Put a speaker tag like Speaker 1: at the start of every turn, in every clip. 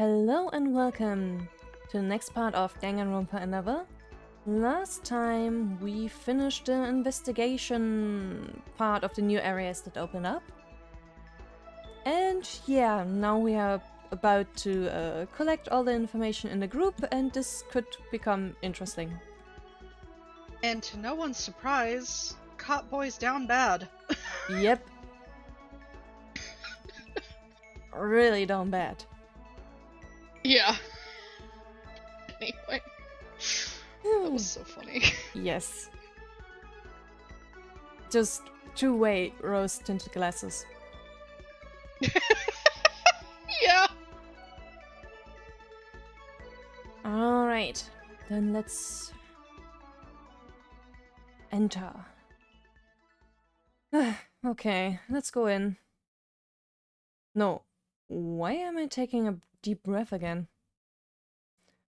Speaker 1: Hello and welcome to the next part of Danganronpa Another. Last time we finished the investigation part of the new areas that open up. And yeah, now we are about to collect all the information in the group, and this could become interesting.
Speaker 2: And to no one's surprise, Cop Boy's down bad.
Speaker 1: Yep. Really down bad.
Speaker 2: Yeah. Anyway. That was so funny.
Speaker 1: Yes. Just two-way rose-tinted glasses.
Speaker 2: Yeah.
Speaker 1: Alright, then let's enter. Okay, let's go in. No, why am I taking a deep breath again?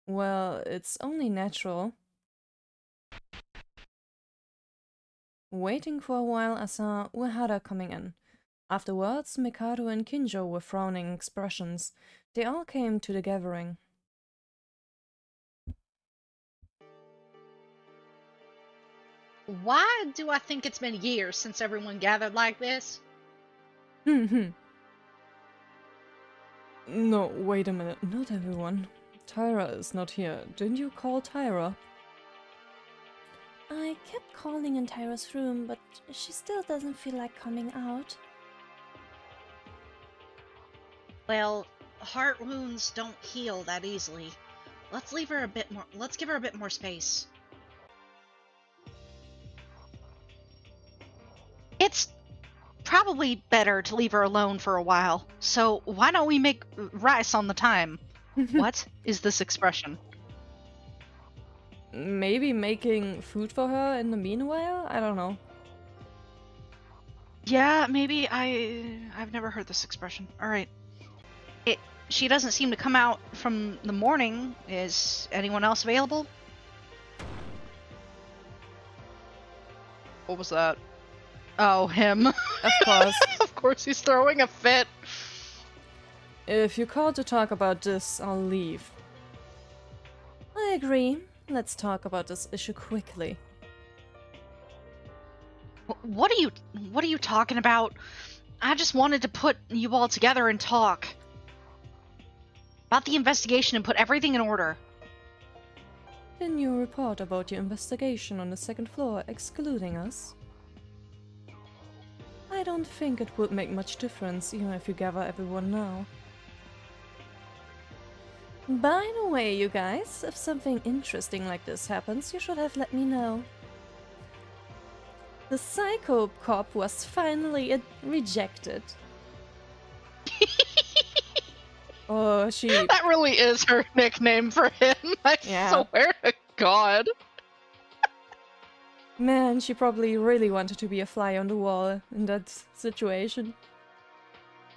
Speaker 1: Well, it's only natural. Waiting for a while, I saw Uehara coming in. Afterwards, Mikado and Kinjo were frowning expressions. They all came to the gathering.
Speaker 2: Why do I think it's been years since everyone gathered like this?
Speaker 1: No, wait a minute, not everyone. Tyra is not here. Didn't you call Tyra?
Speaker 3: I kept calling in Tyra's room, but she still doesn't feel like coming out.
Speaker 2: Well, heart wounds don't heal that easily. Let's give her a bit more space. It's probably better to leave her alone for a while. So why don't we make rice on the time? What is this expression?
Speaker 1: Maybe making food for her in the meanwhile? I don't know.
Speaker 2: Yeah, maybe I've never heard this expression. All right. She doesn't seem to come out from the morning. Is anyone else available? What was that? Oh, him.
Speaker 1: Of course.
Speaker 2: Of course he's throwing a fit.
Speaker 1: If you called to talk about this, I'll leave. I agree. Let's talk about this issue quickly.
Speaker 2: What are you talking about? I just wanted to put you all together and talk about the investigation and put everything in order.
Speaker 1: Didn't you report about your investigation on the second floor, excluding us? I don't think it would make much difference, even if you gather everyone now. By the way, you guys, if something interesting like this happens, you should have let me know. The Psycho Cop was finally rejected. Oh, she...
Speaker 2: That really is her nickname for him, I swear to God.
Speaker 1: Man, she probably really wanted to be a fly on the wall in that situation.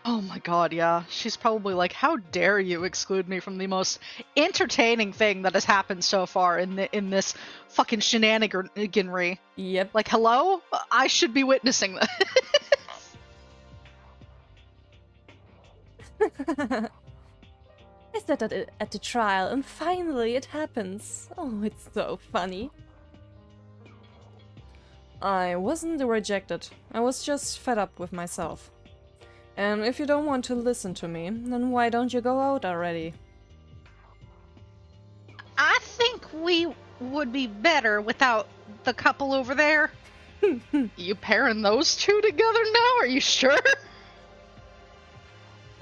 Speaker 2: Oh my god, yeah. She's probably like, how dare you exclude me from the most entertaining thing that has happened so far in this fucking shenaniganry.
Speaker 1: Yep.
Speaker 2: Like, hello? I should be witnessing this.
Speaker 1: I said that at the trial, and finally it happens. Oh, it's so funny. I wasn't rejected. I was just fed up with myself. And if you don't want to listen to me, then why don't you go out already?
Speaker 2: I think we would be better without the couple over there. You pairing those two together now? Are you sure?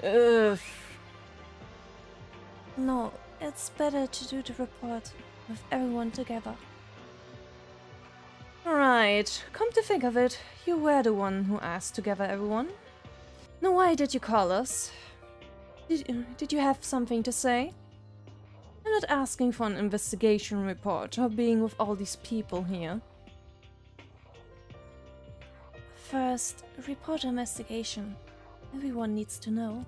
Speaker 1: Ugh.
Speaker 3: No, it's better to do the report with everyone together.
Speaker 1: Right, come to think of it, you were the one who asked to gather everyone. Now why did you call us? Did you have something to say? I'm not asking for an investigation report or being with all these people here.
Speaker 3: First, report investigation. Everyone needs to know.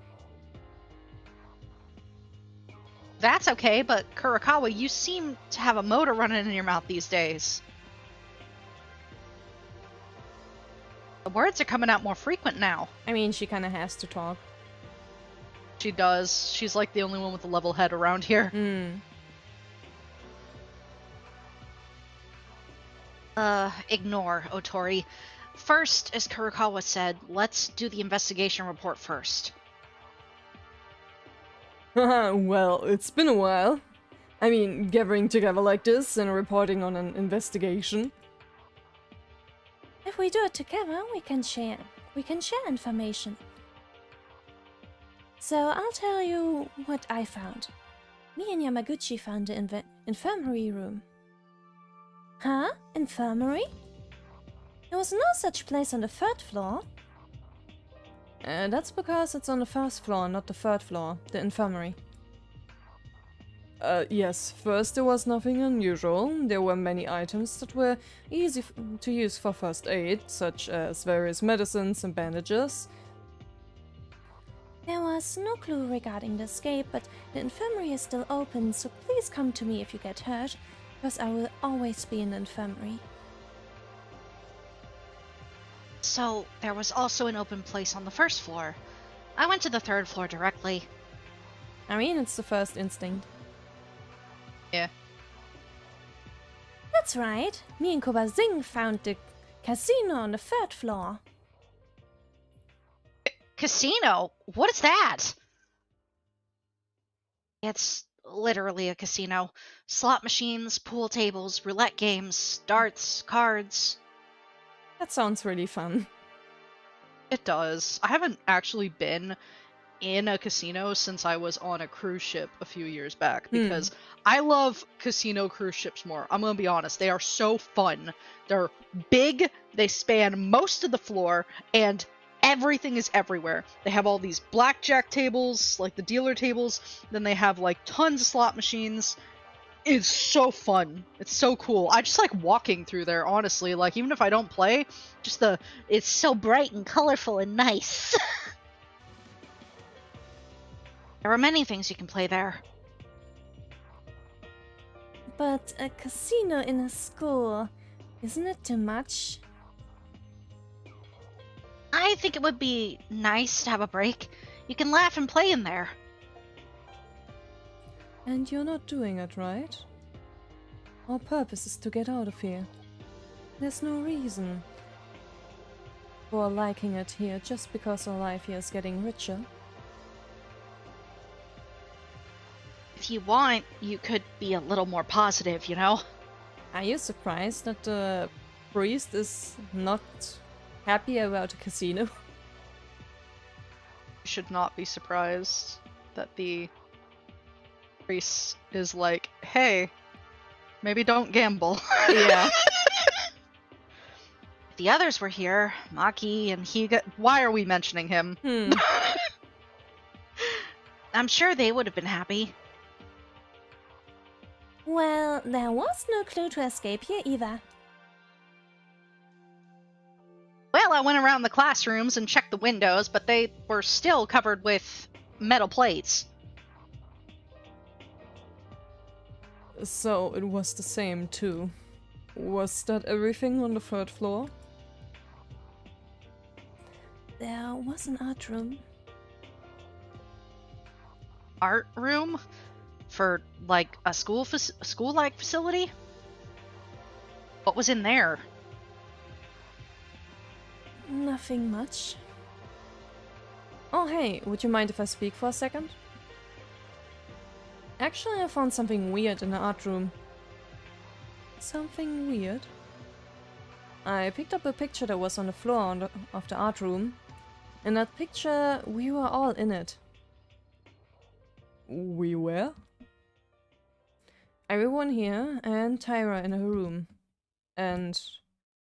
Speaker 2: That's okay, but Kurakawa, you seem to have a motor running in your mouth these days. The words are coming out more frequent now.
Speaker 1: I mean, she kinda has to talk.
Speaker 2: She does. She's like the only one with a level head around here. Ignore, Otori. First, as Kurokawa said, let's do the investigation report first.
Speaker 1: Well, it's been a while. I mean, gathering together like this and reporting on an investigation.
Speaker 3: If we do it together, we can share information. So I'll tell you what I found. Me and Yamaguchi found the infirmary room. Huh? Infirmary? There was no such place on the 3rd floor.
Speaker 1: That's because it's on the 1st floor, not the 3rd floor, the infirmary. Yes, first there was nothing unusual. There were many items that were easy to use for first aid, such as various medicines and bandages.
Speaker 3: There was no clue regarding the escape, but the infirmary is still open, so please come to me if you get hurt, because I will always be in the infirmary.
Speaker 2: So, there was also an open place on the 1st floor. I went to the 3rd floor directly.
Speaker 1: I mean, it's the first instinct.
Speaker 2: Yeah.
Speaker 3: That's right. Me and Kobazing found the casino on the 3rd floor.
Speaker 2: Casino? What is that? It's literally a casino. Slot machines, pool tables, roulette games, darts, cards.
Speaker 1: That sounds really fun.
Speaker 2: It does. I haven't actually been in a casino since I was on a cruise ship a few years back because I love casino cruise ships more. I'm gonna be honest, they are so fun. They're big, they span most of the floor, and everything is everywhere. They have all these blackjack tables, like the dealer tables, then they have like tons of slot machines. It's so fun. It's so cool. I just like walking through there, honestly. Like, even if I don't play, just it's so bright and colorful and nice. There are many things you can play there.
Speaker 3: But a casino in a school, isn't it too much?
Speaker 2: I think it would be nice to have a break. You can laugh and play in there.
Speaker 1: And you're not doing it, right? Our purpose is to get out of here. There's no reason for liking it here just because our life here is getting richer.
Speaker 2: If you want, you could be a little more positive, you know?
Speaker 1: Are you surprised that the priest is not happy about a casino?
Speaker 2: You should not be surprised that the priest is like, hey, maybe don't gamble.
Speaker 1: Yeah.
Speaker 2: If the others were here, Maki and Higa, why are we mentioning him? I'm sure they would have been happy.
Speaker 3: Well, there was no clue to escape here either.
Speaker 2: Well, I went around the classrooms and checked the windows, but they were still covered with metal plates.
Speaker 1: So it was the same too. Was that everything on the 3rd floor?
Speaker 3: There was an art room.
Speaker 2: Art room? For, like, a school-like facility? What was in there?
Speaker 3: Nothing much.
Speaker 1: Oh hey, would you mind if I speak for a second? Actually, I found something weird in the art room. Something weird? I picked up a picture that was on the floor of the art room. In that picture, we were all in it. We were? Everyone here and Tyra in her room. And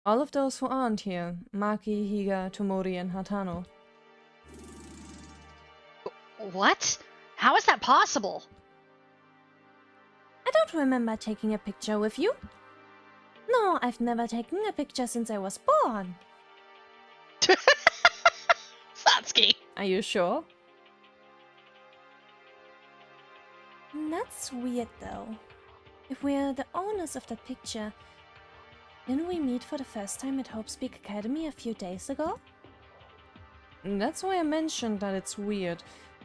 Speaker 1: all of those who aren't here, Maki, Higa, Tomori, and Hatano.
Speaker 2: What? How is that possible?
Speaker 3: I don't remember taking a picture with you. No, I've never taken a picture since I was born.
Speaker 2: Satsuki!
Speaker 1: Are you sure?
Speaker 3: That's weird though. If we're the owners of that picture, didn't we meet for the first time at Hope Speak Academy a few days ago?
Speaker 1: That's why I mentioned that it's weird.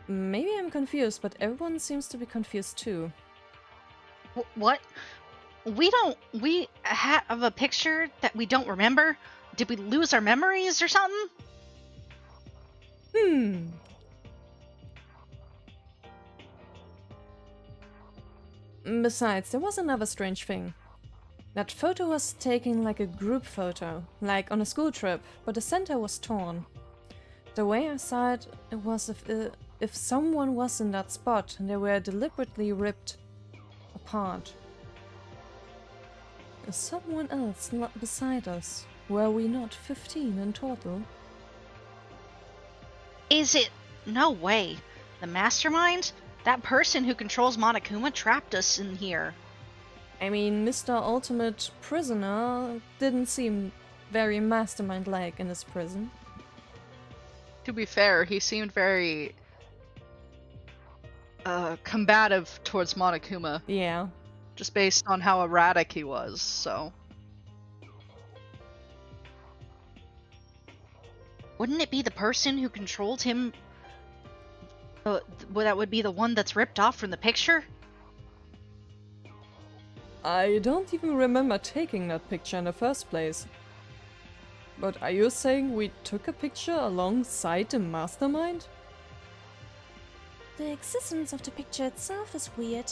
Speaker 1: Maybe I'm confused, but everyone seems to be confused too.
Speaker 2: What? We have a picture that we don't remember? Did we lose our memories or something?
Speaker 1: Besides, there was another strange thing. That photo was taken like a group photo, like on a school trip, but the center was torn. The way I saw it, it was if someone was in that spot and they were deliberately ripped apart. Someone else not beside us. Were we not 15 in total?
Speaker 2: Is it? No way. The mastermind? That person who controls Monokuma trapped us in here.
Speaker 1: I mean, Mr. Ultimate Prisoner didn't seem very mastermind-like in his prison.
Speaker 2: To be fair, he seemed very combative towards Monokuma.
Speaker 1: Yeah.
Speaker 2: Just based on how erratic he was, so. Wouldn't it be the person who controlled him? That would be the one that's ripped off from the picture?
Speaker 1: I don't even remember taking that picture in the first place. But are you saying we took a picture alongside the mastermind?
Speaker 3: The existence of the picture itself is weird.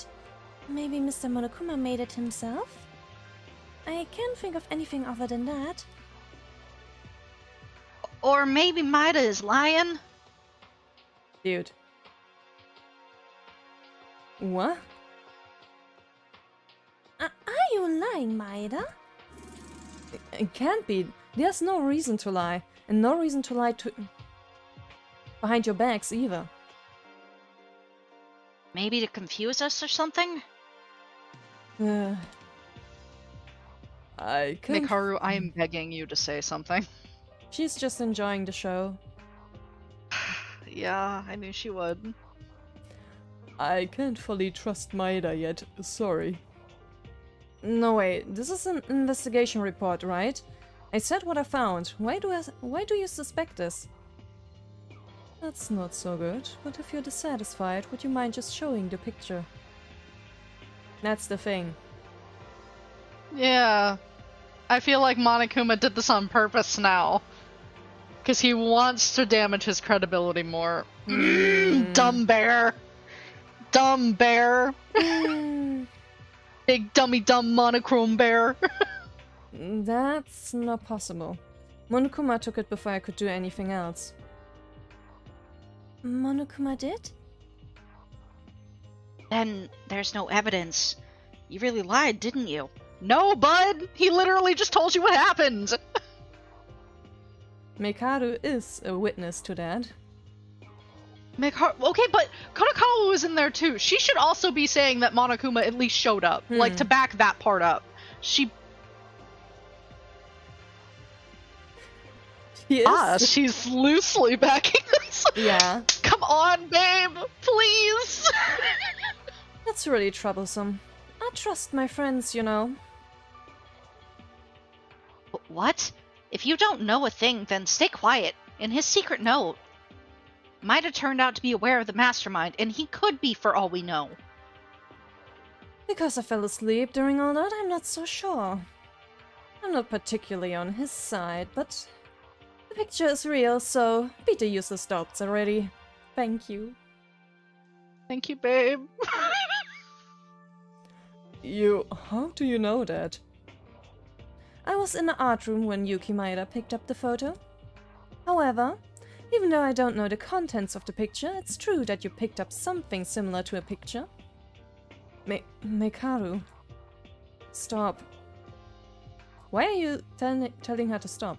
Speaker 3: Maybe Mr. Monokuma made it himself? I can't think of anything other than that.
Speaker 2: Or maybe Maida is lying?
Speaker 1: Dude. What?
Speaker 3: Are you lying, Maida?
Speaker 1: It can't be. There's no reason to lie. And no reason to lie to... behind your backs either.
Speaker 2: Maybe to confuse us or something?
Speaker 1: I can't...
Speaker 2: Mikaru, I am begging you to say something.
Speaker 1: She's just enjoying the show.
Speaker 2: Yeah, I knew she would.
Speaker 1: I can't fully trust Maida yet, sorry. No way, this is an investigation report, right? I said what I found. Why do you suspect this? That's not so good, but if you're dissatisfied, would you mind just showing the picture? That's the thing.
Speaker 2: Yeah. I feel like Monokuma did this on purpose now. Because he wants to damage his credibility more. Dumb bear! Dumb bear! Big dummy dumb monochrome bear!
Speaker 1: That's not possible. Monokuma took it before I could do anything else.
Speaker 3: Monokuma did?
Speaker 2: Then there's no evidence. You really lied, didn't you? No, bud! He literally just told you what happened!
Speaker 1: Mekaru is a witness to that.
Speaker 2: Okay, but Konakawa was in there too. She should also be saying that Monokuma at least showed up. Like, to back that part up. She is. She's loosely backing this.
Speaker 1: Yeah.
Speaker 2: Come on, babe! Please!
Speaker 1: That's really troublesome. I trust my friends, you know.
Speaker 2: What? If you don't know a thing, then stay quiet. In his secret note, might have turned out to be aware of the mastermind, and he could be for all we know.
Speaker 1: Because I fell asleep during all that, I'm not so sure. I'm not particularly on his side, but the picture is real, so beat the useless doubts already. Thank you.
Speaker 2: Thank you, babe.
Speaker 1: How do you know that? I was in the art room when Yuki Maeda picked up the photo. However, even though I don't know the contents of the picture, it's true that you picked up something similar to a picture. Mekaru. Stop. Why are you telling her to stop?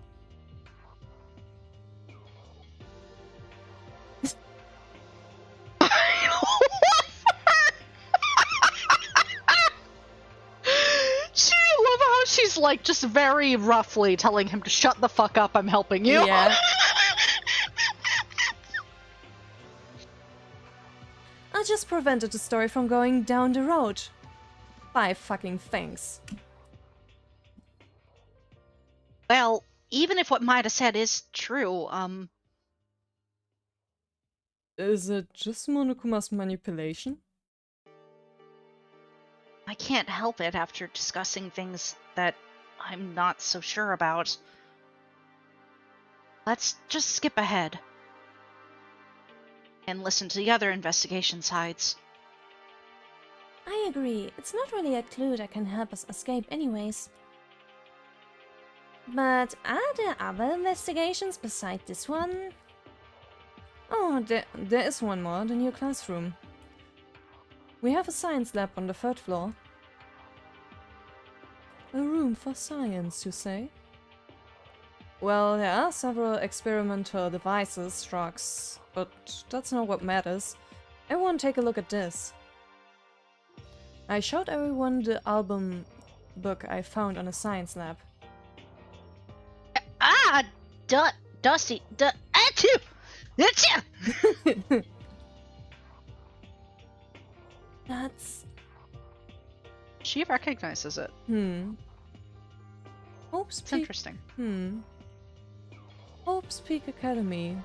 Speaker 2: She's like just very roughly telling him to shut the fuck up, I'm helping you.
Speaker 1: Yeah. I just prevented the story from going down the road. Bye fucking thanks.
Speaker 2: Well, even if what Maida said is true,
Speaker 1: Is it just Monokuma's manipulation?
Speaker 2: I can't help it after discussing things that I'm not so sure about. Let's just skip ahead and listen to the other investigation sides.
Speaker 3: I agree. It's not really a clue that can help us escape anyways. But are there other investigations besides this one?
Speaker 1: Oh, there is one more, the new classroom. We have a science lab on the 3rd floor. A room for science, you say? Well, there are several experimental devices, drugs, but that's not what matters. Everyone take a look at this. I showed everyone the album book I found on a science lab.
Speaker 2: Dusty, achoo! Achoo!
Speaker 3: That's...
Speaker 2: She recognizes it.
Speaker 1: Hope's
Speaker 2: It's
Speaker 1: Peak.
Speaker 2: interesting.
Speaker 1: Hope's Peak Academy,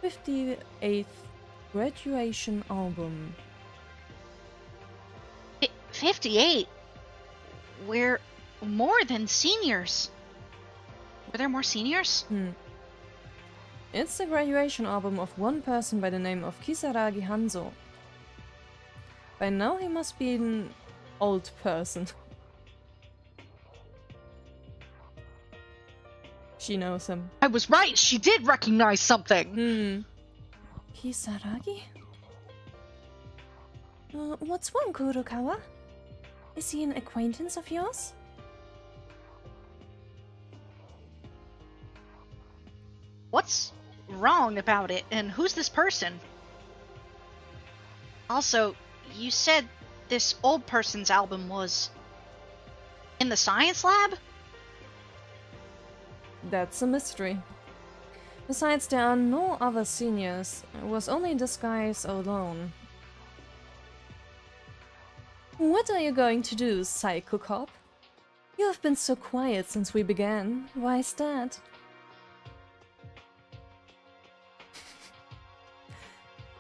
Speaker 1: 58th graduation album.
Speaker 2: 58? We're more than seniors. Were there more seniors?
Speaker 1: It's the graduation album of one person by the name of Kisaragi Hanzo. By now he must be an old person. She knows him.
Speaker 2: I was right! She did recognize something!
Speaker 3: Kisaragi? What's wrong, Kurokawa? Is he an acquaintance of yours?
Speaker 2: What's wrong about it, and who's this person? Also, you said this old person's album was in the science lab?
Speaker 1: That's a mystery. Besides, there are no other seniors. It was only this guy alone. What are you going to do, Psycho Cop? You have been so quiet since we began. Why is that?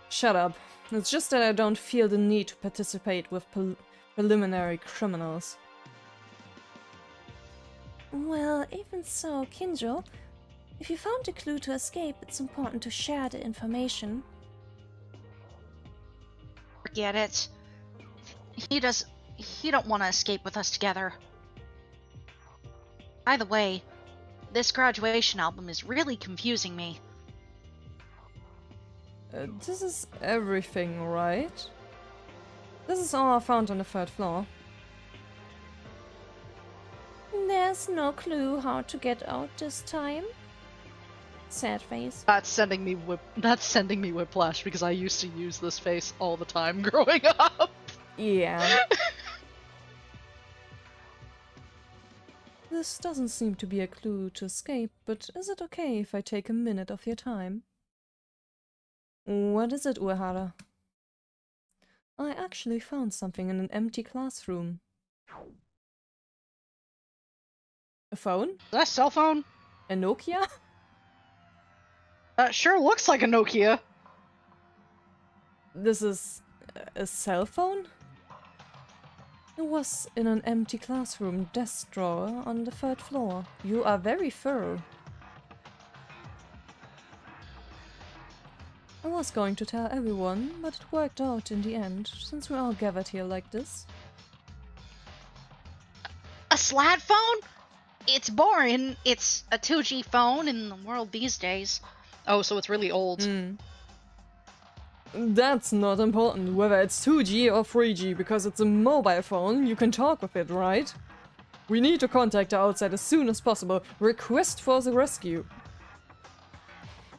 Speaker 1: Shut up. It's just that I don't feel the need to participate with preliminary criminals.
Speaker 3: Well, even so, Kinjo, if you found a clue to escape, it's important to share the information.
Speaker 2: Forget it. He don't want to escape with us together. By the way, this graduation album is really confusing me.
Speaker 1: This is everything, right? This is all I found on the 3rd floor.
Speaker 3: There's no clue how to get out this time. Sad face.
Speaker 2: That's sending me whiplash because I used to use this face all the time growing up.
Speaker 1: Yeah. This doesn't seem to be a clue to escape, but is it okay if I take a minute of your time? What is it, Uehara? I actually found something in an empty classroom. A phone?
Speaker 2: Is that a cell phone?
Speaker 1: A Nokia?
Speaker 2: That sure looks like a Nokia.
Speaker 1: This is a cell phone? It was in an empty classroom desk drawer on the 3rd floor. You are very thorough. I was going to tell everyone, but it worked out in the end, since we're all gathered here like this.
Speaker 2: A SLAT phone? It's boring. It's a 2G phone in the world these days. Oh, so it's really old.
Speaker 1: That's not important, whether it's 2G or 3G, because it's a mobile phone, you can talk with it, right? We need to contact the outside as soon as possible. Request for the rescue.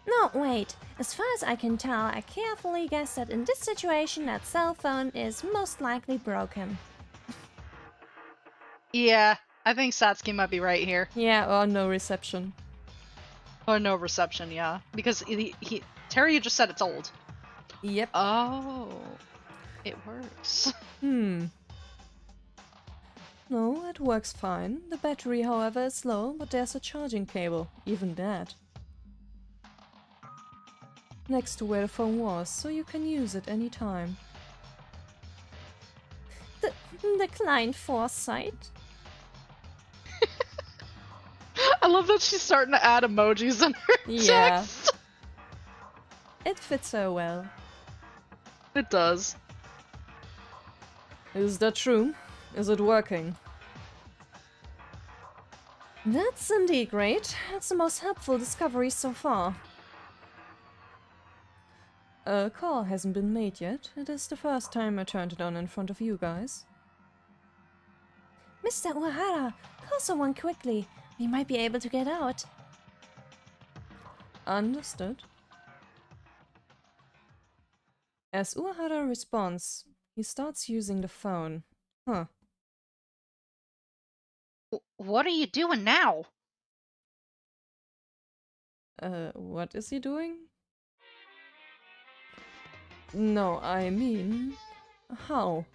Speaker 3: No, wait. As far as I can tell, I carefully guess that in this situation that cell phone is most likely broken.
Speaker 2: Yeah, I think Satsuki might be right here.
Speaker 1: Yeah, or no reception.
Speaker 2: Or no reception, yeah. Because Terry just said it's old.
Speaker 1: Yep.
Speaker 2: Oh, it works.
Speaker 1: No, it works fine. The battery, however, is low, but there's a charging cable. Even that. next to where the phone was, so you can use it anytime.
Speaker 3: Decline foresight.
Speaker 2: I love that she's starting to add emojis in her text.
Speaker 1: It fits so well.
Speaker 2: It does.
Speaker 1: Is that true? Is it working? That's indeed great. That's the most helpful discovery so far. A call hasn't been made yet. It is the first time I turned it on in front of you guys.
Speaker 3: Mr. Uehara, call someone quickly. We might be able to get out.
Speaker 1: Understood. As Uehara responds, he starts using the phone. Huh.
Speaker 2: What are you doing now?
Speaker 1: What is he doing? No, I mean... how?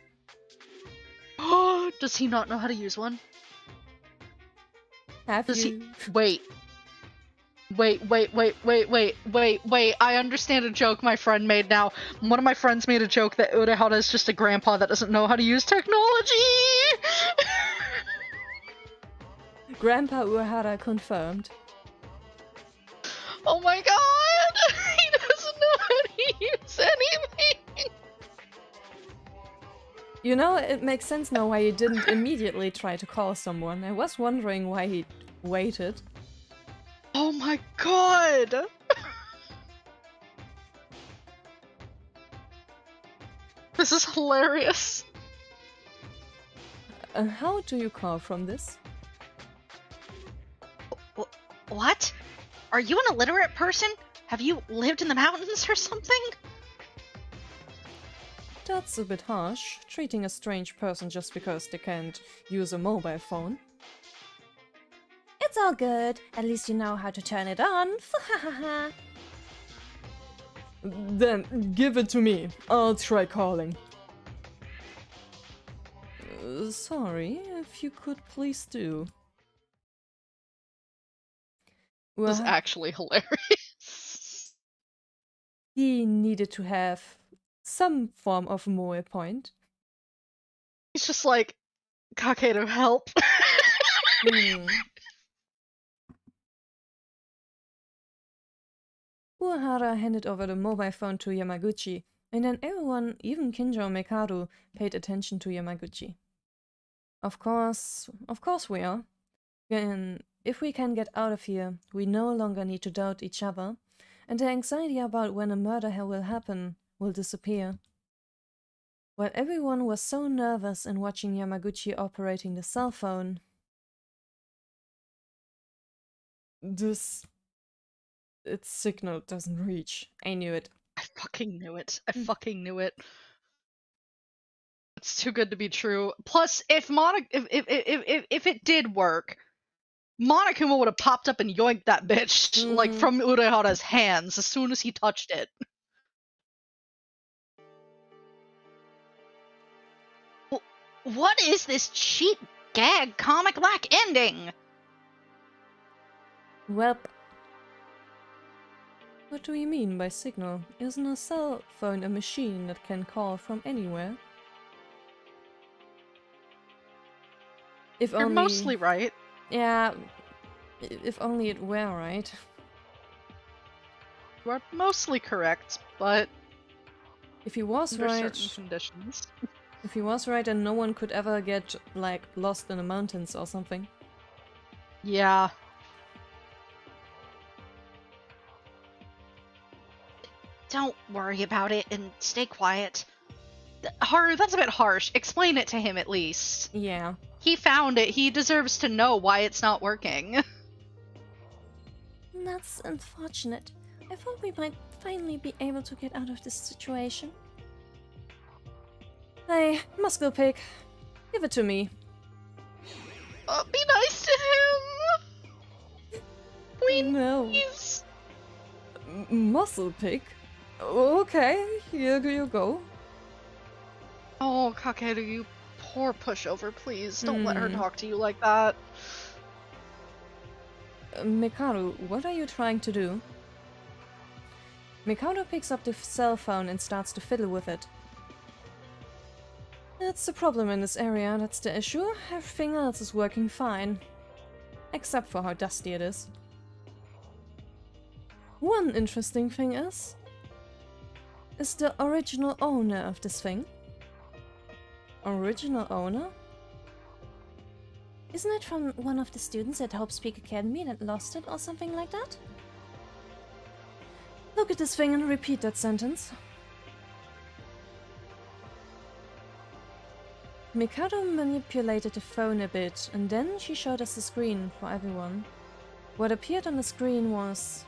Speaker 2: Does he not know how to use one?
Speaker 1: Have you...
Speaker 2: Wait. Wait, I understand a joke my friend made now. One of my friends made a joke that Urahara is just a grandpa that doesn't know how to use technology!
Speaker 1: Grandpa Uehara confirmed.
Speaker 2: Oh my god! He doesn't know how to use anything!
Speaker 1: You know, it makes sense now why he didn't immediately try to call someone. I was wondering why he waited.
Speaker 2: Oh my god! This is hilarious.
Speaker 1: How do you call from this?
Speaker 2: What? Are you an illiterate person? Have you lived in the mountains or something?
Speaker 1: That's a bit harsh, treating a strange person just because they can't use a mobile phone.
Speaker 3: It's all good. At least you know how to turn it on.
Speaker 1: Then give it to me. I'll try calling. Sorry, if you could please do.
Speaker 2: This is actually hilarious.
Speaker 1: He needed to have some form of moral point.
Speaker 2: He's just like, Kakeru, help.
Speaker 1: Uehara handed over the mobile phone to Yamaguchi, and then everyone, even Kinjo and Mekaru, paid attention to Yamaguchi. Of course we are. And if we can get out of here, we no longer need to doubt each other, and the anxiety about when a murder will happen will disappear. While everyone was so nervous in watching Yamaguchi operating the cell phone, its signal doesn't reach. I knew it.
Speaker 2: I fucking knew it. I fucking knew it. It's too good to be true. Plus, if it did work, Monokuma would have popped up and yoinked that bitch like from Urahara's hands as soon as he touched it. What is this cheap gag comic lack ending?
Speaker 1: Welp. What do you mean by signal? Isn't a cell phone a machine that can call from anywhere?
Speaker 2: You're mostly right.
Speaker 1: Yeah, if only it were right.
Speaker 2: You are mostly correct, but
Speaker 1: if he was
Speaker 2: under
Speaker 1: right,
Speaker 2: certain conditions.
Speaker 1: if he was right, then no one could ever get like lost in the mountains or something.
Speaker 2: Yeah. Don't worry about it and stay quiet. Haru, that's a bit harsh. Explain it to him at least.
Speaker 1: Yeah.
Speaker 2: He found it. He deserves to know why it's not working.
Speaker 3: That's unfortunate. I thought we might finally be able to get out of this situation.
Speaker 1: Hey, Muscle Pig. Give it to me.
Speaker 2: Be nice to him! Please!
Speaker 1: Muscle Pig? Okay, here you go.
Speaker 2: Oh, Kakeru, you poor pushover, please. Don't let her talk to you like that.
Speaker 1: Mekaru, what are you trying to do? Mikado picks up the cell phone and starts to fiddle with it. That's the problem in this area, that's the issue. Everything else is working fine. Except for how dusty it is. One interesting thing is the original owner of this thing. Original owner?
Speaker 3: Isn't it from one of the students at Hope Speak Academy that lost it or something like that?
Speaker 1: Look at this thing and repeat that sentence. Mikado manipulated the phone a bit, and then she showed us the screen for everyone. What appeared on the screen was...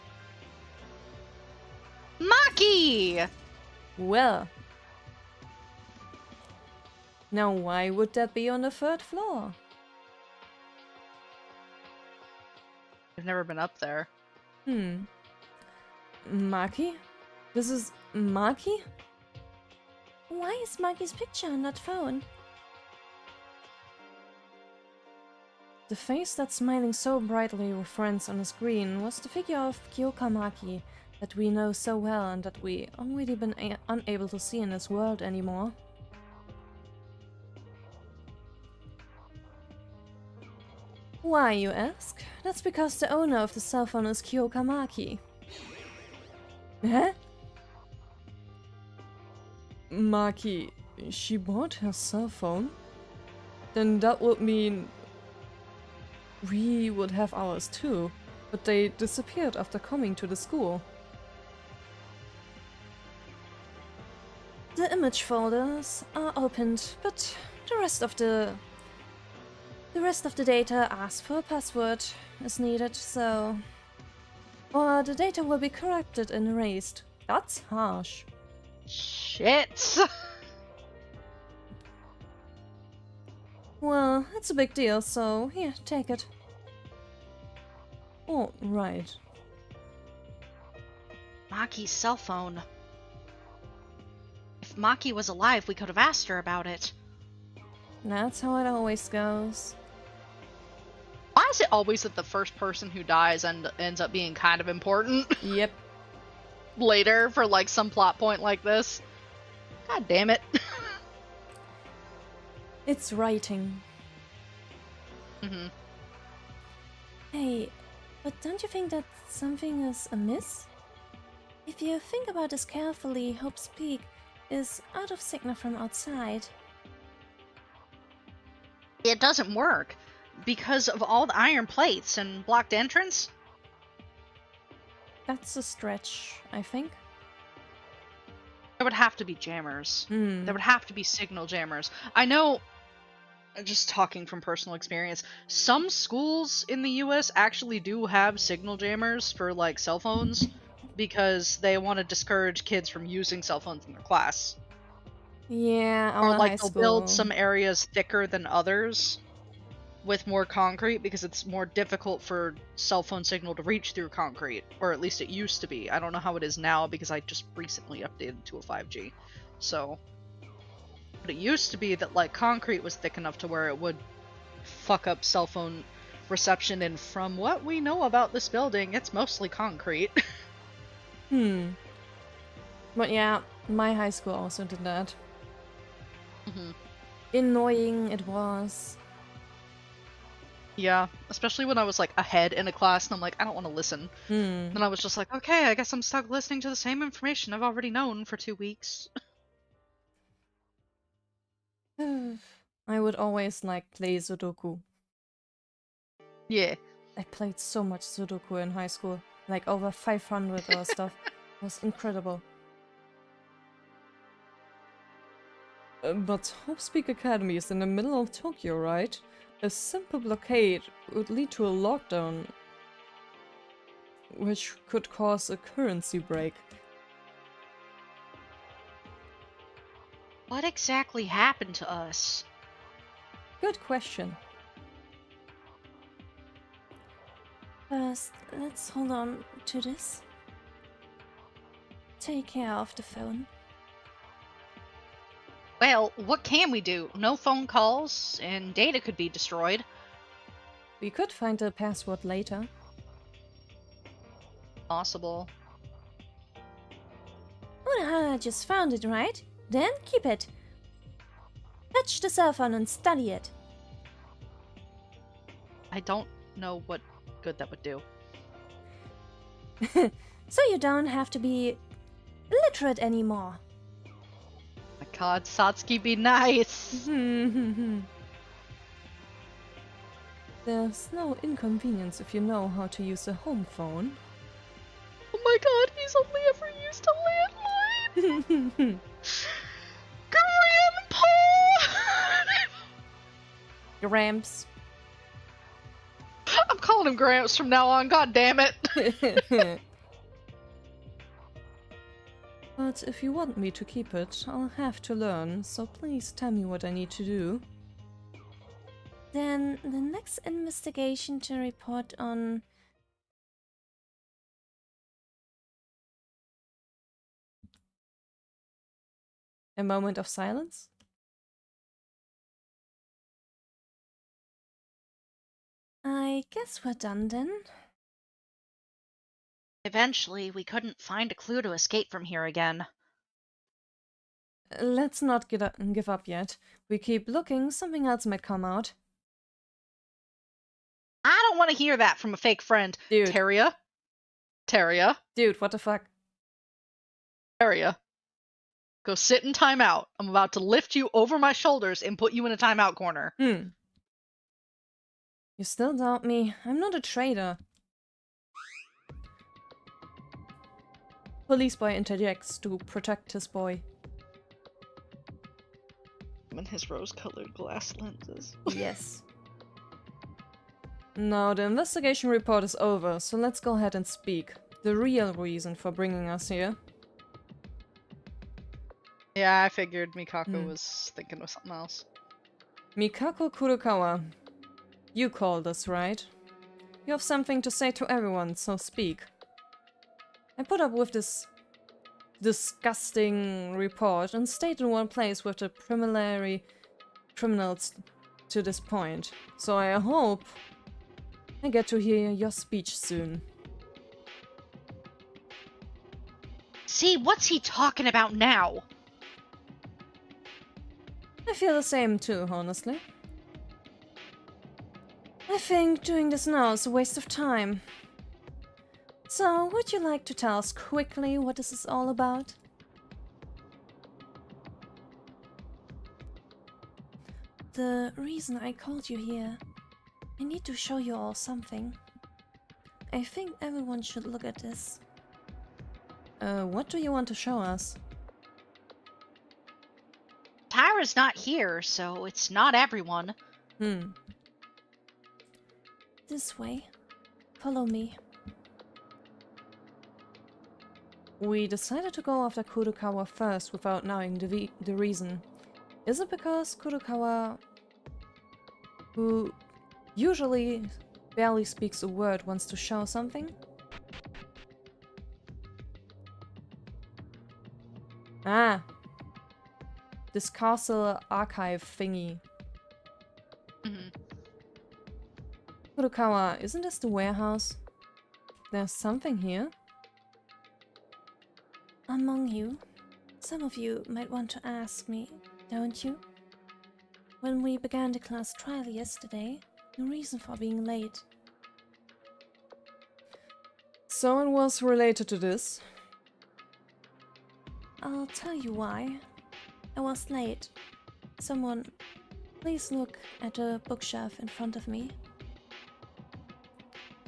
Speaker 2: Maki!
Speaker 1: Well... Now why would that be on the 3rd floor?
Speaker 2: I've never been up there.
Speaker 1: Maki? This is Maki?
Speaker 3: Why is Maki's picture on that phone?
Speaker 1: The face that's smiling so brightly with friends on the screen was the figure of Kyoka Maki that we know so well and that we already been unable to see in this world anymore. Why, you ask? That's because the owner of the cell phone is Kyoka Maki. Huh? Maki, she bought her cell phone? Then that would mean... we would have ours too, but they disappeared after coming to the school. The image folders are opened, but the rest of the data asks for a password is needed, so... or the data will be corrupted and erased. That's harsh.
Speaker 2: Shit!
Speaker 1: Well, it's a big deal, so here, take it. Oh, right.
Speaker 2: Maki's cell phone. If Maki was alive, we could have asked her about it.
Speaker 1: That's how it always goes.
Speaker 2: Why is it always that the first person who dies ends up being kind of important?
Speaker 1: Yep.
Speaker 2: Later, for like some plot point like this? God damn it.
Speaker 1: It's writing.
Speaker 2: Mm-hmm.
Speaker 3: Hey, but don't you think that something is amiss? If you think about this carefully, Hope's Peak is out of signal from outside.
Speaker 2: It doesn't work because of all the iron plates and blocked entrance.
Speaker 1: That's a stretch, I think.
Speaker 2: There would have to be jammers.
Speaker 1: Hmm.
Speaker 2: There would have to be signal jammers. I know, just talking from personal experience, some schools in the US actually do have signal jammers for like cell phones because they want to discourage kids from using cell phones in their class.
Speaker 1: Yeah,
Speaker 2: Or
Speaker 1: our
Speaker 2: like
Speaker 1: high
Speaker 2: they'll
Speaker 1: school.
Speaker 2: build some areas thicker than others with more concrete because it's more difficult for cell phone signal to reach through concrete, or at least it used to be. I don't know how it is now because I just recently updated to a 5G. So, but it used to be that like concrete was thick enough to where it would fuck up cell phone reception, and from what we know about this building, it's mostly concrete.
Speaker 1: But yeah, my high school also did that.
Speaker 2: Mm-hmm.
Speaker 1: Annoying it was.
Speaker 2: Yeah, especially when I was like ahead in a class and I'm like, I don't want to listen. Then I was just like, okay, I guess I'm stuck listening to the same information I've already known for 2 weeks.
Speaker 1: I would always like play Sudoku.
Speaker 2: Yeah.
Speaker 1: I played so much Sudoku in high school, like over 500 or stuff. It was incredible. But Hope Speak Academy is in the middle of Tokyo, right? A simple blockade would lead to a lockdown, which could cause a currency break.
Speaker 2: What exactly happened to us?
Speaker 1: Good question.
Speaker 3: First, let's hold on to this. Take care of the phone.
Speaker 2: Well, what can we do? No phone calls, and data could be destroyed.
Speaker 1: We could find the password later.
Speaker 2: Possible.
Speaker 3: know how I just found it, right? Then keep it. Fetch the cell phone and study it.
Speaker 2: I don't know what good that would do.
Speaker 3: So you don't have to be illiterate anymore.
Speaker 2: My god, Satsuki, be nice!
Speaker 1: There's no inconvenience if you know how to use a home phone.
Speaker 2: Oh my god, he's only ever used a landline! Grandpa!
Speaker 1: Gramps.
Speaker 2: I'm calling him Gramps from now on, god damn it!
Speaker 1: But if you want me to keep it, I'll have to learn, so please tell me what I need to do.
Speaker 3: Then the next investigation to report on...
Speaker 1: A moment of silence?
Speaker 3: I guess we're done then.
Speaker 4: Eventually, we couldn't find a clue to escape from here again.
Speaker 1: Let's not give up yet. We keep looking, something else might come out.
Speaker 2: I don't want to hear that from a fake friend.
Speaker 1: Dude.
Speaker 2: Teria?
Speaker 1: Dude, what the fuck?
Speaker 2: Teria. Go sit in timeout. I'm about to lift you over my shoulders and put you in a timeout corner.
Speaker 1: You still doubt me? I'm not a traitor. Police boy interjects to protect his boy.
Speaker 2: And his rose-colored glass lenses.
Speaker 1: Yes. Now the investigation report is over, so let's go ahead and speak. The real reason for bringing us here.
Speaker 2: Yeah, I figured Mikako was thinking of something else.
Speaker 1: Mikako Kurokawa. You called us, right? You have something to say to everyone, so speak. I put up with this disgusting report and stayed in one place with the preliminary criminals to this point. So I hope I get to hear your speech soon.
Speaker 4: See, what's he talking about now?
Speaker 1: I feel the same too, honestly. I think doing this now is a waste of time. So, would you like to tell us quickly what this is all about?
Speaker 3: The reason I called you here, I need to show you all something. I think everyone should look at this.
Speaker 1: What do you want to show us?
Speaker 4: Tyra's not here, so it's not everyone.
Speaker 3: This way. Follow me.
Speaker 1: We decided to go after Kurokawa first without knowing the reason. Is it because Kurokawa, who usually barely speaks a word, wants to show something? Ah! This castle archive thingy. Kurokawa, isn't this the warehouse? There's something here.
Speaker 3: Among you, some of you might want to ask me, don't you? When we began the class trial yesterday, the reason for being late.
Speaker 1: So it was related to this.
Speaker 3: I'll tell you why. I was late. Someone, please look at the bookshelf in front of me.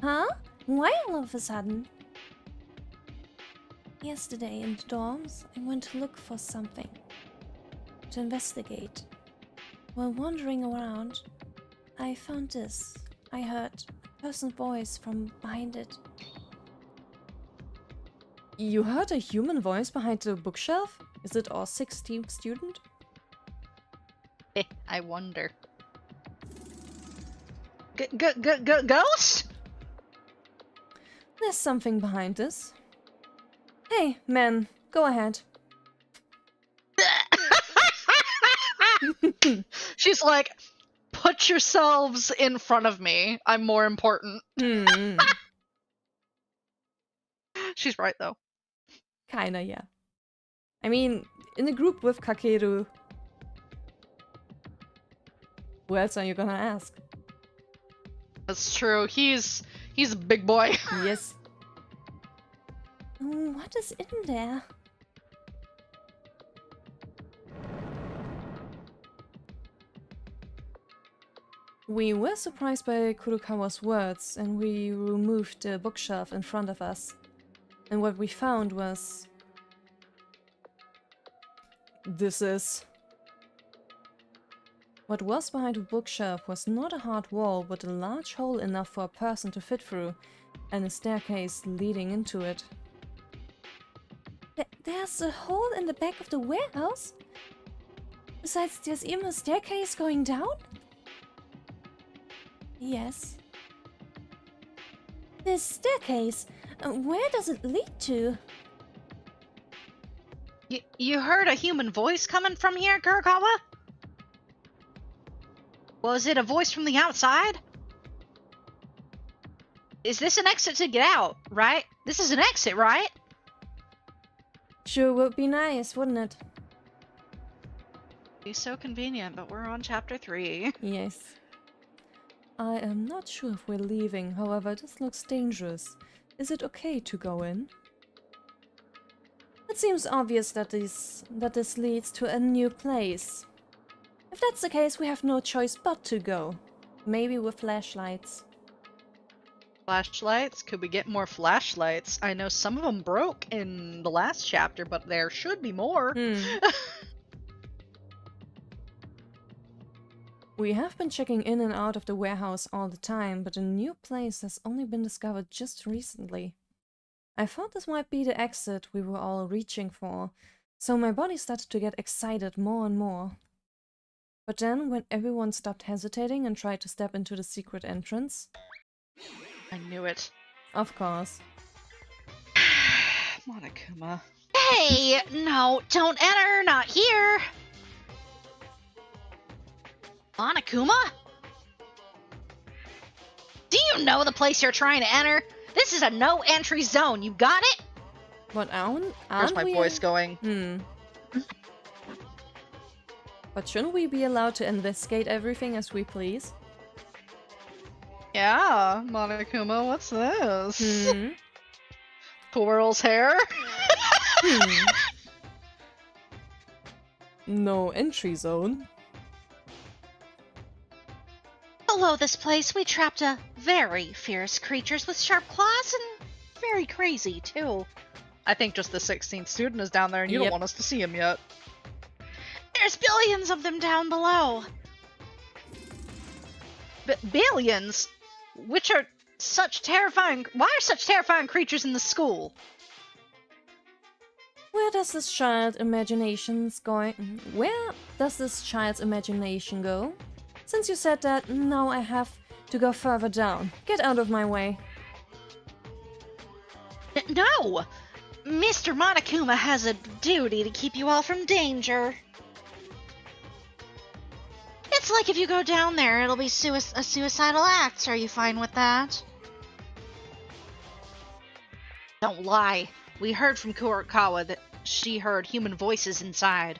Speaker 3: Huh? Why all of a sudden? Yesterday in the dorms, I went to look for something. To investigate. While wandering around, I found this. I heard a person's voice from behind it.
Speaker 1: You heard a human voice behind the bookshelf? Is it our 16th student?
Speaker 2: I wonder. Ghost?
Speaker 1: There's something behind this. Hey, man, go ahead.
Speaker 2: She's like, put yourselves in front of me. I'm more important. She's right, though.
Speaker 1: Kinda, yeah. I mean, in a group with Kakeru. Who else are you gonna ask?
Speaker 2: That's true. He's a big boy.
Speaker 1: Yes.
Speaker 3: What is in there?
Speaker 1: We were surprised by Kurokawa's words, and we removed the bookshelf in front of us. And what we found was... This is... What was behind the bookshelf was not a hard wall, but a large hole enough for a person to fit through, and a staircase leading into it.
Speaker 3: There's a hole in the back of the warehouse? Besides, there's even a staircase going down? Yes. This staircase, where does it lead to?
Speaker 4: You heard a human voice coming from here, Kurokawa? Was it a voice from the outside? Is this an exit to get out, right? This is an exit, right?
Speaker 1: Sure would be nice, wouldn't it?
Speaker 2: Be so convenient, but we're on chapter 3.
Speaker 1: Yes. I am not sure if we're leaving, however, this looks dangerous. Is it okay to go in? It seems obvious that this leads to a new place. If that's the case, we have no choice but to go. Maybe with flashlights.
Speaker 2: Flashlights? Could we get more flashlights? I know some of them broke in the last chapter, but there should be more.
Speaker 1: We have been checking in and out of the warehouse all the time, but a new place has only been discovered just recently. I thought this might be the exit we were all reaching for, so my body started to get excited more and more. But then, when everyone stopped hesitating and tried to step into the secret entrance...
Speaker 2: I knew it.
Speaker 1: Of course.
Speaker 2: Monokuma.
Speaker 4: Hey, no, don't enter, not here. Monokuma? Do you know the place you're trying to enter? This is a no-entry zone, you got it?
Speaker 1: But
Speaker 2: Where's
Speaker 1: aren't
Speaker 2: my
Speaker 1: we...
Speaker 2: voice going?
Speaker 1: But shouldn't we be allowed to investigate everything as we please?
Speaker 2: Yeah, Monokuma, what's this? Twirls hair?
Speaker 1: No entry zone.
Speaker 4: Below this place, we trapped a very fierce creatures with sharp claws and very crazy, too.
Speaker 2: I think just the 16th student is down there and you don't want us to see him yet.
Speaker 4: There's billions of them down below. Billions? Which are such terrifying... Why are such terrifying creatures in the school?
Speaker 1: Where does this child's imagination go? Since you said that, now I have to go further down. Get out of my way.
Speaker 4: No! Mr. Monokuma has a duty to keep you all from danger. It's like if you go down there, it'll be a suicidal act. Are you fine with that? Don't lie. We heard from Kurokawa that she heard human voices inside.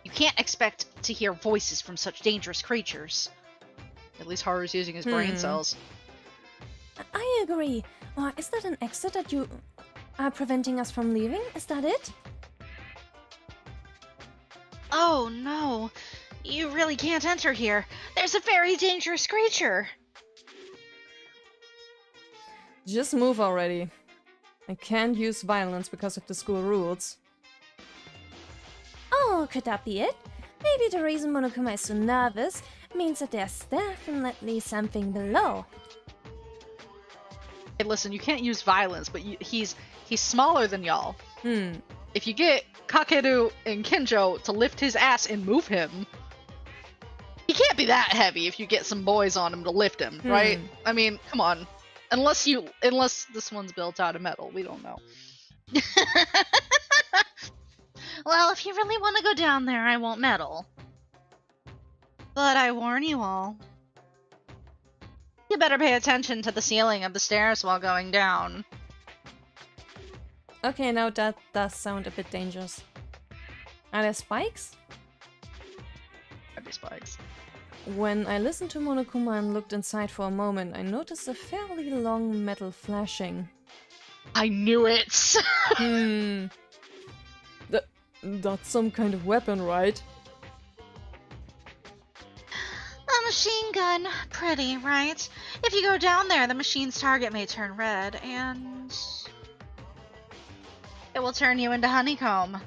Speaker 4: You can't expect to hear voices from such dangerous creatures.
Speaker 2: At least Haru's using his brain cells.
Speaker 3: I agree. Or is that an exit that you are preventing us from leaving? Is that it?
Speaker 4: Oh no. You really can't enter here. There's a very dangerous creature.
Speaker 1: Just move already. I can't use violence because of the school rules.
Speaker 3: Oh, could that be it? Maybe the reason Monokuma is so nervous means that there's definitely something below.
Speaker 2: Hey, listen, you can't use violence, but he's smaller than y'all. If you get Kakeru and Kenjo to lift his ass and move him, he can't be that heavy if you get some boys on him to lift him, right? I mean, come on. Unless this one's built out of metal, we don't know.
Speaker 4: Well, if you really want to go down there, I won't meddle. But I warn you all. You better pay attention to the ceiling of the stairs while going down.
Speaker 1: Okay, now that does sound a bit dangerous. Are there spikes?
Speaker 2: Might be spikes.
Speaker 1: When I listened to Monokuma and looked inside for a moment, I noticed a fairly long metal flashing.
Speaker 2: I knew it!
Speaker 1: That's some kind of weapon, right?
Speaker 4: A machine gun. Pretty, right? If you go down there, the machine's target may turn red, and it will turn you into honeycomb.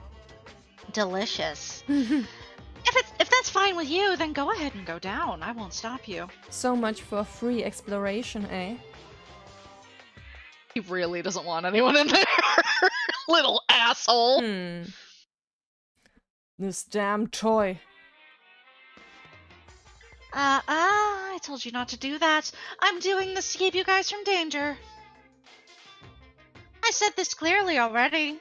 Speaker 4: Delicious. If that's fine with you, then go ahead and go down. I won't stop you.
Speaker 1: So much for free exploration, eh?
Speaker 2: He really doesn't want anyone in there. Little asshole.
Speaker 1: This damn toy.
Speaker 4: I told you not to do that. I'm doing this to keep you guys from danger. I said this clearly already.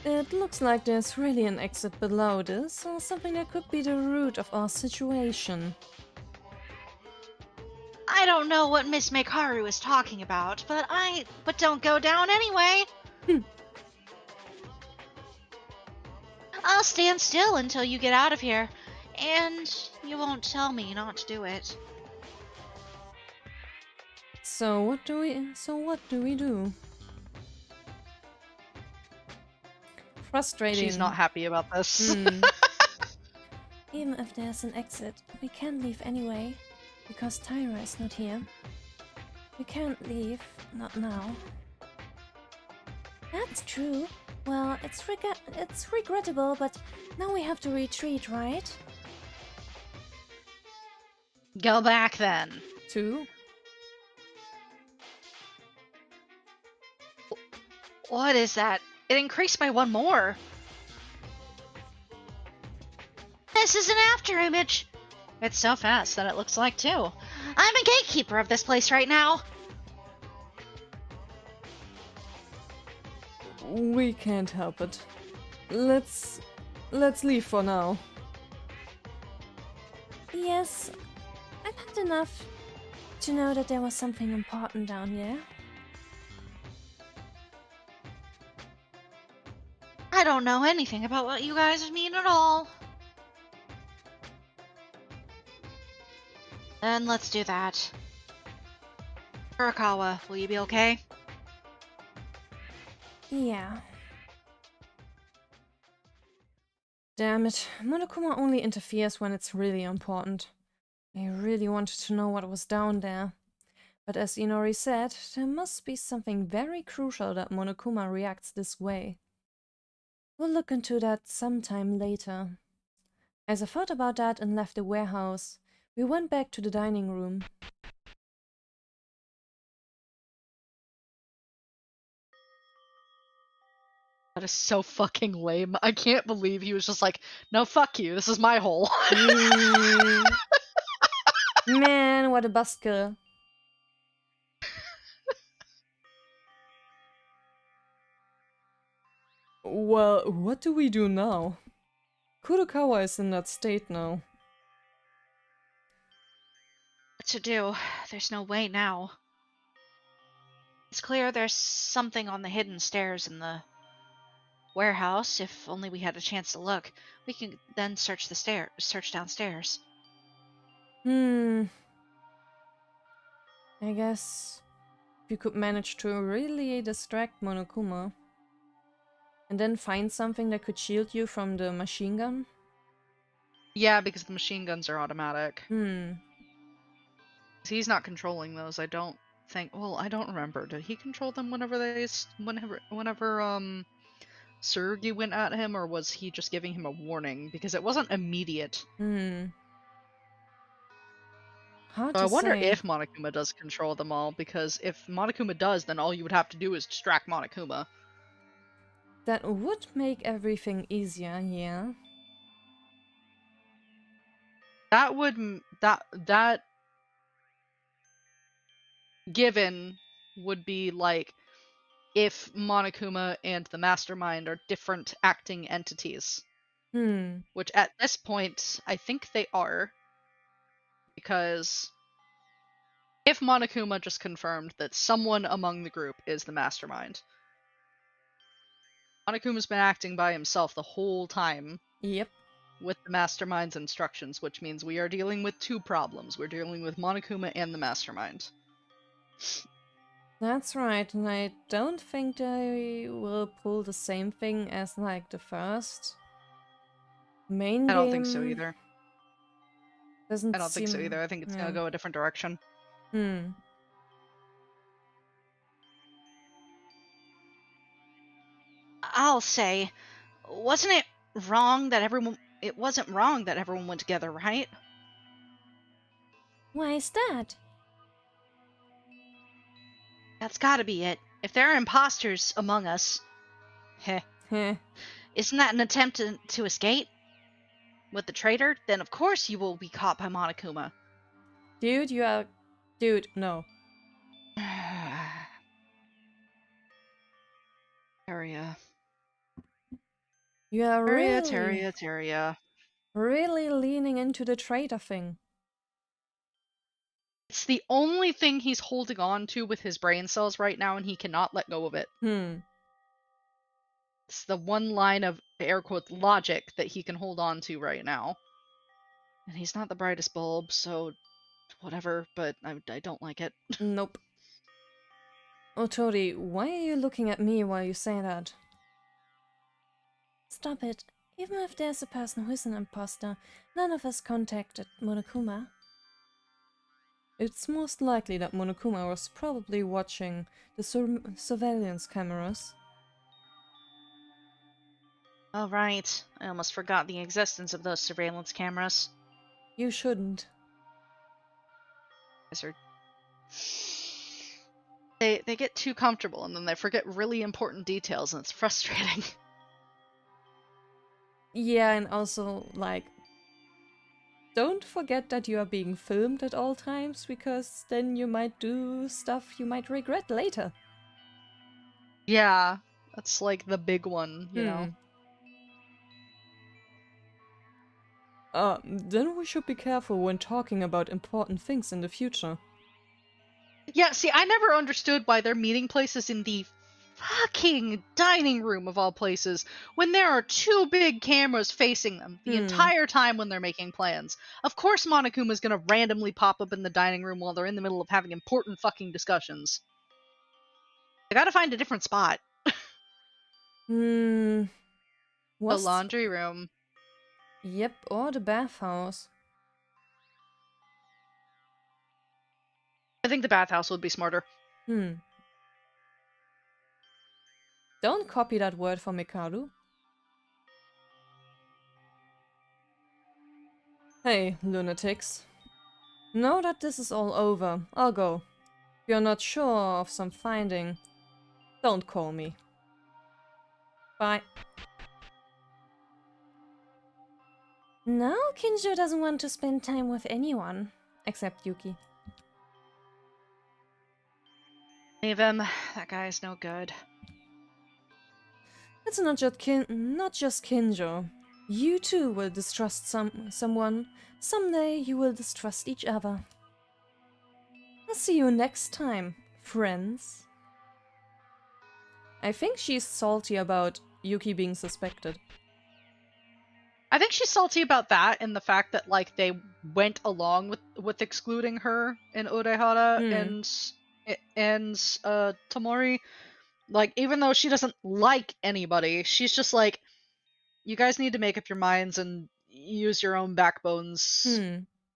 Speaker 1: It looks like there's really an exit below this, or something that could be the root of our situation.
Speaker 4: I don't know what Miss Mekaru is talking about, but don't go down anyway. I'll stand still until you get out of here, and you won't tell me not to do it.
Speaker 1: So what do we do? Frustrating.
Speaker 2: She's not happy about this.
Speaker 3: Even if there's an exit, we can't leave anyway, because Tyra is not here. We can't leave, not now. That's true. Well, it's regrettable, but now we have to retreat, right?
Speaker 2: Go back then.
Speaker 1: 2?
Speaker 4: What is that? It increased by one more. This is an after image. It's so fast that it looks like two. I'm a gatekeeper of this place right now.
Speaker 1: We can't help it. Let's leave for now.
Speaker 3: Yes, I've had enough to know that there was something important down here.
Speaker 4: I don't know anything about what you guys mean at all. Then let's do that. Kurakawa, will you be okay?
Speaker 3: Yeah.
Speaker 1: Damn it, Monokuma only interferes when it's really important. I really wanted to know what was down there. But as Inori said, there must be something very crucial that Monokuma reacts this way. We'll look into that sometime later. As I thought about that and left the warehouse, we went back to the dining room.
Speaker 2: That is so fucking lame. I can't believe he was just like, no, fuck you. This is my hole.
Speaker 1: Man, what a busker. Well, what do we do now? Kurokawa is in that state now.
Speaker 4: What to do? There's no way now. It's clear there's something on the hidden stairs in the warehouse. If only we had a chance to look. We can then search downstairs.
Speaker 1: I guess if you could manage to really distract Monokuma and then find something that could shield you from the machine gun?
Speaker 2: Yeah, because the machine guns are automatic.
Speaker 1: Hmm.
Speaker 2: He's not controlling those, I don't think. Well, I don't remember. Did he control them whenever Tsurugi went at him, or was he just giving him a warning? Because it wasn't immediate.
Speaker 1: Hard
Speaker 2: So
Speaker 1: to
Speaker 2: I wonder
Speaker 1: say.
Speaker 2: if Monokuma does control them all, because if Monokuma does, then all you would have to do is distract Monokuma.
Speaker 1: That would make everything easier, yeah.
Speaker 2: That would that given would be like if Monokuma and the Mastermind are different acting entities. Which at this point, I think they are. Because If Monokuma just confirmed that someone among the group is the mastermind. Monokuma's been acting by himself the whole time.
Speaker 1: Yep.
Speaker 2: With the mastermind's instructions, which means we are dealing with two problems. We're dealing with Monokuma and the mastermind.
Speaker 1: That's right, and I don't think they will pull the same thing as like the first main game.
Speaker 2: I don't think so either.
Speaker 1: Doesn't
Speaker 2: I don't think so either. I think it's gonna go a different direction.
Speaker 4: I'll say, wasn't it wrong that everyone... It wasn't wrong that everyone went together, right?
Speaker 3: Why is that?
Speaker 4: That's gotta be it. If there are imposters among us... Heh. Isn't that an attempt to escape? With the traitor? Then of course you will be caught by Monokuma.
Speaker 1: Dude, you are... Dude, no.
Speaker 2: Teria.
Speaker 1: You are
Speaker 2: Teria.
Speaker 1: really leaning into the traitor thing.
Speaker 2: It's the only thing he's holding on to with his brain cells right now, and he cannot let go of it. It's the one line of, air quotes, logic that he can hold on to right now. And he's not the brightest bulb, so whatever, but I don't like it.
Speaker 1: Nope. Otori, why are you looking at me while you say that?
Speaker 3: Stop it. Even if there's a person who is an imposter, none of us contacted Monokuma.
Speaker 1: It's most likely that Monokuma was probably watching the surveillance cameras.
Speaker 4: Oh, right. I almost forgot the existence of those surveillance cameras.
Speaker 1: You shouldn't.
Speaker 2: They get too comfortable and then they forget really important details and it's frustrating.
Speaker 1: Yeah, and also, like, don't forget that you are being filmed at all times, because then you might do stuff you might regret later.
Speaker 2: Yeah, that's like the big one, you know.
Speaker 1: Then we should be careful when talking about important things in the future.
Speaker 2: Yeah, see, I never understood why their meeting place is in the fucking dining room of all places when there are two big cameras facing them the entire time when they're making plans. Of course Monokuma's gonna randomly pop up in the dining room while they're in the middle of having important fucking discussions. I gotta find a different spot.
Speaker 1: The
Speaker 2: laundry room.
Speaker 1: Yep, or the bathhouse.
Speaker 2: I think the bathhouse would be smarter.
Speaker 1: Don't copy that word from Mikado. Hey, lunatics. Now that this is all over, I'll go. If you're not sure of some finding, don't call me. Bye.
Speaker 3: No, Kinjo doesn't want to spend time with anyone.
Speaker 1: Except Yuki.
Speaker 4: Leave him. That guy's no good.
Speaker 1: It's not just Kinjo. You too will distrust someone. Someday you will distrust each other. I'll see you next time, friends. I think she's salty about Yuki being suspected.
Speaker 2: I think she's salty about that and the fact that, like, they went along with excluding her and Urehara and Tomori. Like, even though she doesn't like anybody, she's just like, you guys need to make up your minds and use your own backbones.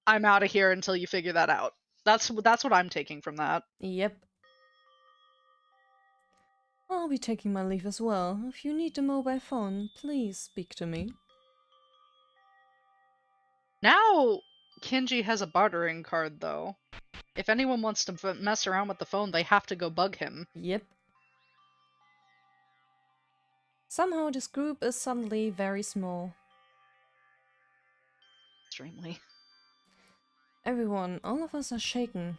Speaker 2: I'm out of here until you figure that out. That's what I'm taking from that.
Speaker 1: Yep. I'll be taking my leave as well. If you need the mobile phone, please speak to me.
Speaker 2: Now, Kinji has a bartering card, though. If anyone wants to mess around with the phone, they have to go bug him.
Speaker 1: Yep. Somehow this group is suddenly very small.
Speaker 2: Extremely.
Speaker 1: Everyone, all of us are shaken.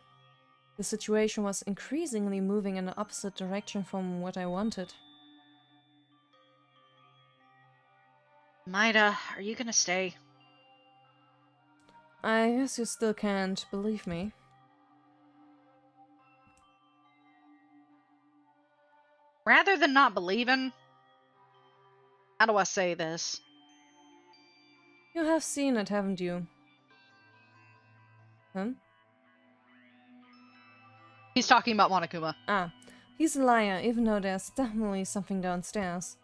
Speaker 1: The situation was increasingly moving in the opposite direction from what I wanted.
Speaker 4: Maida, are you gonna stay?
Speaker 1: I guess you still can't believe me.
Speaker 2: Rather than not believing, how do I say this?
Speaker 1: You have seen it, haven't you? Huh?
Speaker 2: He's talking about Monokuma.
Speaker 1: Ah, he's a liar, even though there's definitely something downstairs.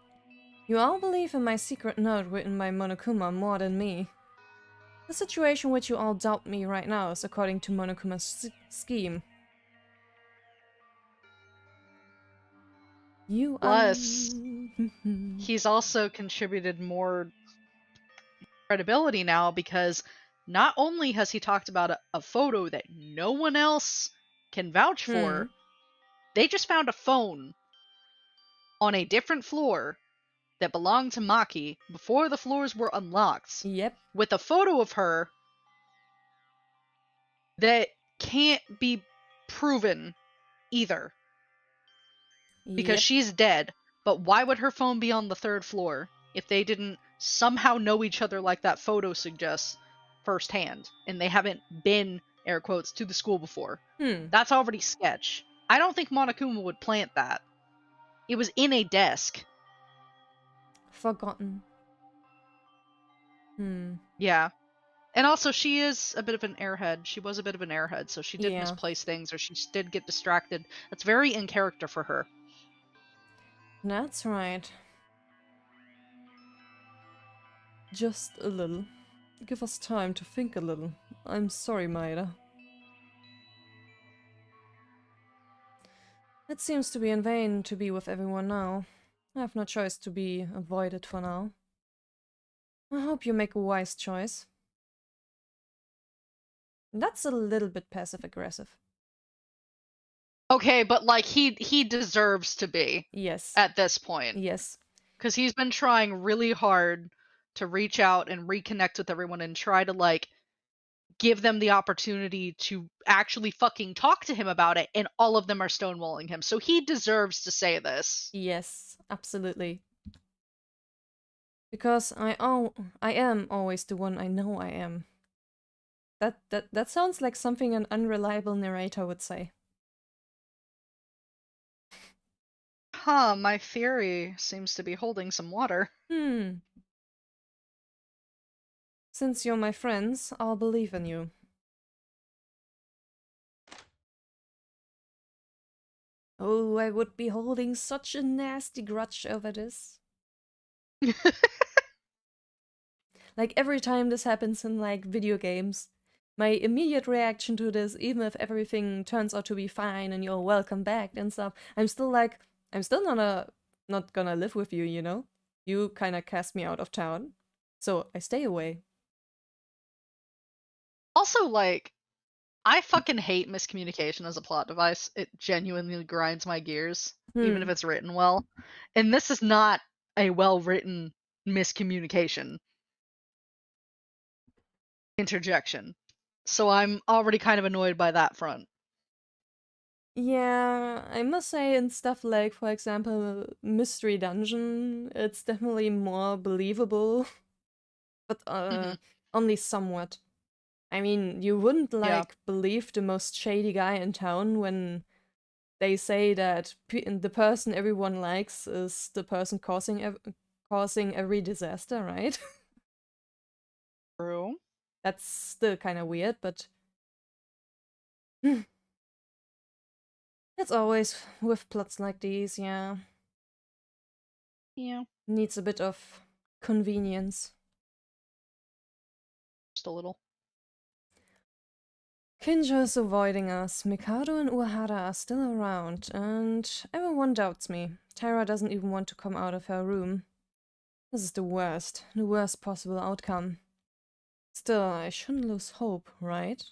Speaker 1: You all believe in my secret note written by Monokuma more than me. The situation which you all doubt me right now is according to Monokuma's scheme. You
Speaker 2: Plus, he's also contributed more credibility now because not only has he talked about a photo that no one else can vouch for, they just found a phone on a different floor that belonged to Maki before the floors were unlocked.
Speaker 1: Yep.
Speaker 2: With a photo of her that can't be proven either. Because she's dead. But why would her phone be on the 3rd floor if they didn't somehow know each other like that photo suggests firsthand? And they haven't been, air quotes, to the school before. That's already sketch. I don't think Monokuma would plant that. It was in a desk.
Speaker 1: Forgotten.
Speaker 2: Yeah. And also, she is a bit of an airhead. She was a bit of an airhead, so she did misplace things, or she did get distracted. That's very in character for her.
Speaker 1: That's right. Just a little. Give us time to think a little. I'm sorry, Maeda. It seems to be in vain to be with everyone now. I have no choice to be avoided for now. I hope you make a wise choice. That's a little bit passive-aggressive.
Speaker 2: Okay, but like he deserves to be.
Speaker 1: Yes.
Speaker 2: At this point.
Speaker 1: Yes.
Speaker 2: Because he's been trying really hard to reach out and reconnect with everyone and try to like give them the opportunity to actually fucking talk to him about it, and all of them are stonewalling him. So he deserves to say this.
Speaker 1: Yes, absolutely. Because I am always the one I know I am. That sounds like something an unreliable narrator would say.
Speaker 2: Huh, my theory seems to be holding some water.
Speaker 1: Since you're my friends, I'll believe in you. Oh, I would be holding such a nasty grudge over this. Like every time this happens in like video games, my immediate reaction to this, even if everything turns out to be fine and you're welcome back and stuff, I'm still not gonna live with you, you know? You kinda cast me out of town, so I stay away.
Speaker 2: Also, like, I fucking hate miscommunication as a plot device. It genuinely grinds my gears, even if it's written well. And this is not a well-written miscommunication. Interjection. So I'm already kind of annoyed by that front.
Speaker 1: Yeah, I must say in stuff like, for example, Mystery Dungeon, it's definitely more believable. But only somewhat. I mean, you wouldn't believe the most shady guy in town when they say that the person everyone likes is the person causing every disaster, right?
Speaker 2: True.
Speaker 1: That's still kind of weird, but it's always with plots like these, yeah.
Speaker 2: Yeah.
Speaker 1: Needs a bit of convenience.
Speaker 2: Just a little.
Speaker 1: Kinjo is avoiding us, Mikado and Uehara are still around, and everyone doubts me. Tyra doesn't even want to come out of her room. This is the worst possible outcome. Still, I shouldn't lose hope, right?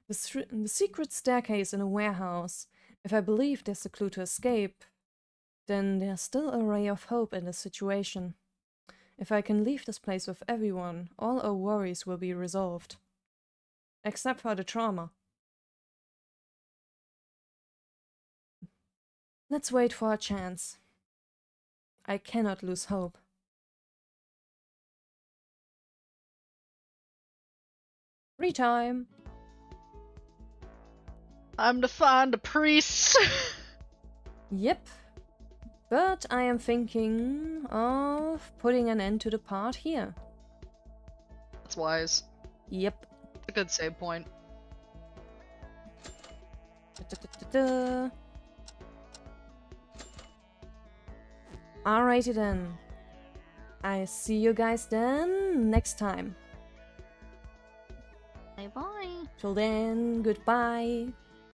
Speaker 1: The secret staircase in a warehouse. If I believe there's a clue to escape, then there's still a ray of hope in this situation. If I can leave this place with everyone, all our worries will be resolved. Except for the trauma. Let's wait for a chance. I cannot lose hope. Free time!
Speaker 2: I'm to find a priest!
Speaker 1: Yep. But I am thinking of putting an end to the part here.
Speaker 2: That's wise.
Speaker 1: Yep.
Speaker 2: It's a good save point.
Speaker 1: Da-da-da-da-da. Alrighty then. I see you guys then next time.
Speaker 4: Bye bye.
Speaker 1: Till then, goodbye.